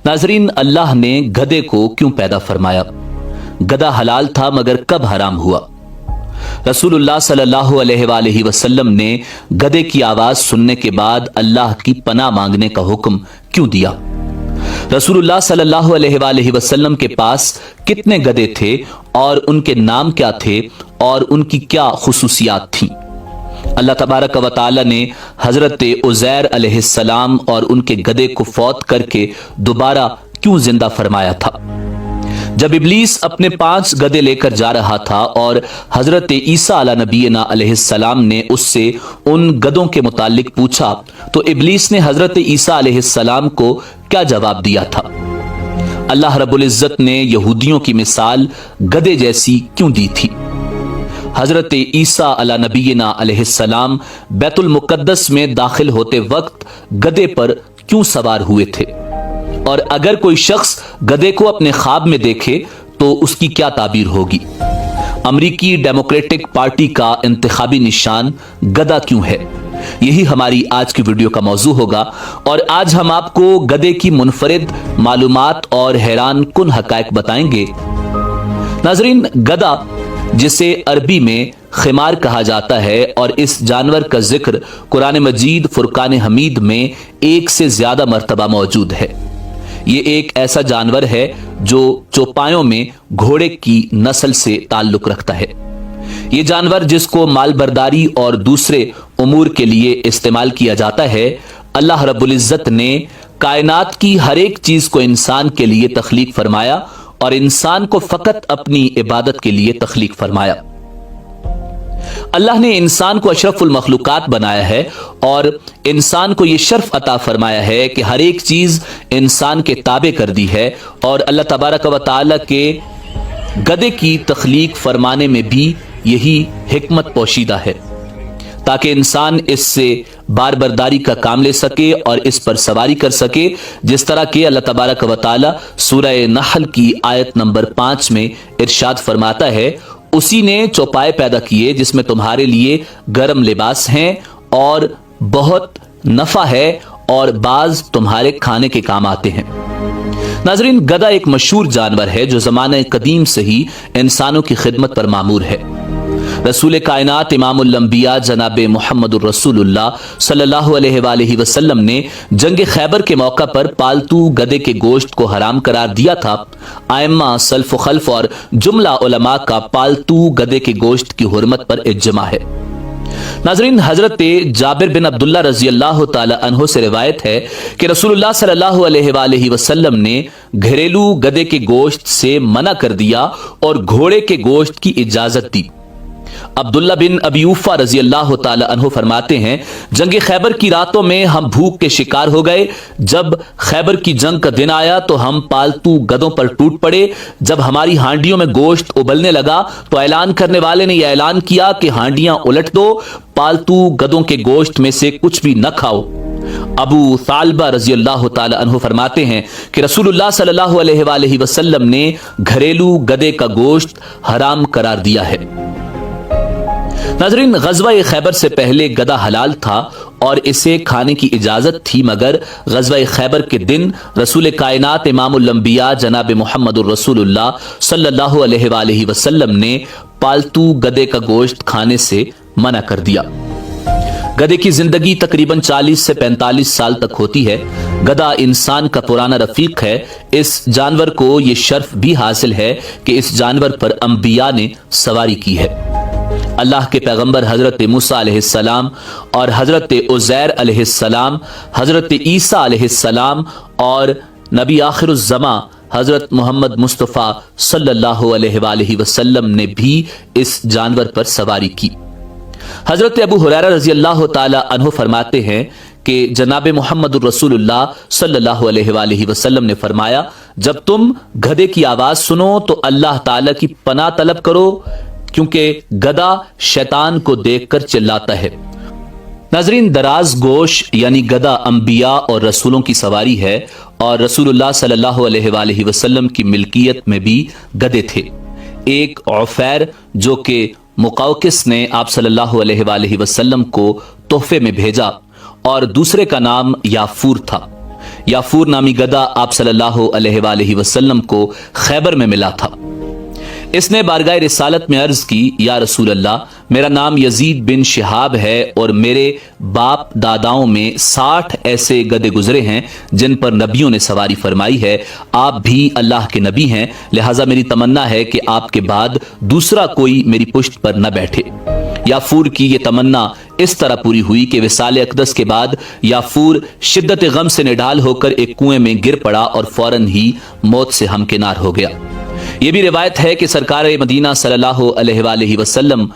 नाजरीन, अल्लाह ने गधे को क्यों पैदा फरमाया? गधा हलाल था मगर कब हराम हुआ? रसूलुल्लाह सल्लल्लाहु अलैहि वसल्लम ने गधे की आवाज सुनने के बाद अल्लाह की पनाह मांगने का हुक्म क्यों दिया? रसूलुल्लाह सल्लल्लाहु अलैहि वसल्लम के पास कितने गधे थे और उनके नाम क्या थे और उनकी क्या खुसूसियात थीं? अल्लाह तबारक व तआला ने हजरत उज़ैर अलैहिस्सलाम और उनके गधे को फौत करके दोबारा क्यों जिंदा फरमाया था? जब इब्लीस अपने 5 गधे लेकर जा रहा था और हजरत ईसा अला नबीना अलैहिस्सलाम ने उससे उन गधों के मुतालिक पूछा तो इब्लीस ने हजरत ईसा अलैहिस्सलाम को क्या जवाब दिया था? अल्लाह रब्बुल इज्जत ने यहूदियों की मिसाल गधे जैसी क्यों दी थी? हजरत ईसा अला नबीना अलैहिस्सलाम बैतुल मुकद्दस में दाखिल होते वक्त गधे पर क्यों सवार हुए थे? और अगर कोई शख्स गधे को अपने ख्वाब में देखे तो उसकी क्या ताबीर होगी? अमरीकी डेमोक्रेटिक पार्टी का इंतखाबी निशान गधा क्यों है? यही हमारी आज की वीडियो का मौजू होगा और आज हम आपको गधे की मुनफरिद मालूमात और हैरान कुन हकायक बताएंगे। नाजरीन, गधा जिसे अरबी में खिमार कहा जाता है और इस जानवर का जिक्र कुरान मजीद फुरकान हमीद में 1 से ज्यादा मर्तबा मौजूद है। ये एक ऐसा जानवर है जो चौपायों में घोड़े की नस्ल से ताल्लुक रखता है। ये जानवर जिसको मालबरदारी और दूसरे उमूर के लिए इस्तेमाल किया जाता है, अल्लाह रब्बुल इज्जत ने कायनात की हर एक चीज को इंसान के लिए तख्लीक फरमाया और इंसान को फकत अपनी इबादत के लिए तख्लीक फरमाया। अल्लाह ने इंसान को अशरफुल मखलूकात बनाया है और इंसान को यह शर्फ अता फरमाया है कि हर एक चीज इंसान के ताबे कर दी है और अल्लाह तबारक व तआला के गधे की तख्लीक फरमाने में भी यही हिकमत पोशीदा है ताकि इंसान इससे बार बरदारी का काम ले सके और इस पर सवारी कर सके, जिस तरह के अल्लाह तबारक व तआला सूरह नहल की आयत नंबर 5 में इरशाद फरमाता है, उसी ने चौपाए पैदा किए जिसमें तुम्हारे लिए गर्म लिबास हैं और बहुत नफा है और बाज तुम्हारे खाने के काम आते हैं। नाजरीन, गधा एक मशहूर जानवर है जो ज़माने कदीम से ही इंसानों की खिदमत पर मामूर है। रसूल कायनात इमामुल अंबिया जनाब मुहम्मदुर रसूलुल्लाह सल्लल्लाहु अलैहि वसल्लम ने जंग खैबर के मौका पर पालतू गधे के गोश्त को हराम करार दिया था। आइम्मा सल्फ खल्फ और जुमला उलमा का पालतू गधे के गोश्त की हुर्मत पर इज्मा है। नाजरीन, हजरत जाबिर बिन अब्दुल्ला रजी अल्लाह तआला अन्हु से रिवायत है कि रसूलुल्लाह सल्लल्लाहु अलैहि वसल्लम ने घरेलू गधे के गोश्त से मना कर दिया और घोड़े के गोश्त की इजाजत दी। अब्दुल्ला बिन अबी उफ़ा रजी अल्लाह तआला अन्हु फरमाते हैं, जंग खैबर की रातों में हम भूख के शिकार हो गए। जब खैबर की जंग का दिन आया तो हम पालतू गधों पर टूट पड़े। जब हमारी हांडियों में गोश्त उबलने लगा तो ऐलान करने वाले ने यह ऐलान किया कि हांडियां उलट दो, पालतू गधों के गोश्त में से कुछ भी न खाओ। अबू सालबा रजी अल्लाह तआला अन्हु फरमाते हैं कि रसूलुल्लाह सल्लल्लाहु अलैहि वसल्लम ने घरेलू गधे का गोश्त हराम करार दिया है। नाज़रीन, ग़ज़वा खैबर से पहले गधा हलाल था और इसे खाने की इजाजत थी, मगर ग़ज़वा खैबर के दिन रसूल कायनात इमामुल अंबिया जनाब मुहम्मदुर रसूलुल्लाह सल्लल्लाहु अलैहि वसल्लम ने पालतू गधे का गोश्त खाने से मना कर दिया। गधे की जिंदगी तकरीबन 40 से 45 साल तक होती है। गधा इंसान का पुराना रफीक है। इस जानवर को यह शर्फ भी हासिल है कि इस जानवर पर अंबिया ने सवारी की है। अल्लाह के पैगंबर हजरत मूसा अलैहिस्सलाम और हजरत उज़ैर अलैहिस्सलाम, हजरत ईसा अलैहिस्सलाम और नबी आखिरुज़्ज़मा हजरत मोहम्मद मुस्तफ़ा सल्लल्लाहु अलैहि वसल्लम ने भी इस जानवर पर सवारी की। हजरत अबू हुरैरा रजी अल्लाह तआला अन्हु फरमाते हैं कि जनाब मुहम्मदुर रसूलुल्लाह सल्लल्लाहु अलैहि वसल्लम ने फरमाया, जब तुम गधे की आवाज सुनो तो अल्लाह ताला की पनाह तलब करो, क्योंकि गधा शैतान को देखकर चिल्लाता है। नाजरीन, दराज गोश यानी गधा अंबिया और रसूलों की सवारी है और रसूलुल्लाह सल्लल्लाहु अलैहि वसल्लम की मिल्कियत में भी गधे थे। एक औफैर जो कि मुक़ावकिस ने आप सल्लल्लाहु अलैहि वसल्लम को तोहफे में भेजा और दूसरे का नाम याफूर था। याफूर नामी गधा आप सल्लल्लाहु अलैहि वसल्लम को खैबर में मिला था। इसने बारगाह रिसालत में अर्ज की, या रसूल अल्लाह, मेरा नाम यजीद बिन शिहाब है और मेरे बाप दादाओं में 60 ऐसे गधे गुजरे हैं जिन पर नबियों ने सवारी फरमाई है। आप भी अल्लाह के नबी हैं, लिहाजा मेरी तमन्ना है कि आपके बाद दूसरा कोई मेरी पुश्त पर न बैठे। याफूर की ये तमन्ना इस तरह पूरी हुई कि विसाल अक़दस के बाद याफूर शिद्दत गम से निढाल होकर एक कुएं में गिर पड़ा और फौरन ही मौत से हमकिनार हो गया। यह भी रिवायत है कि सरकार मदीना सल्लल्लाहु अलैहि वसल्लम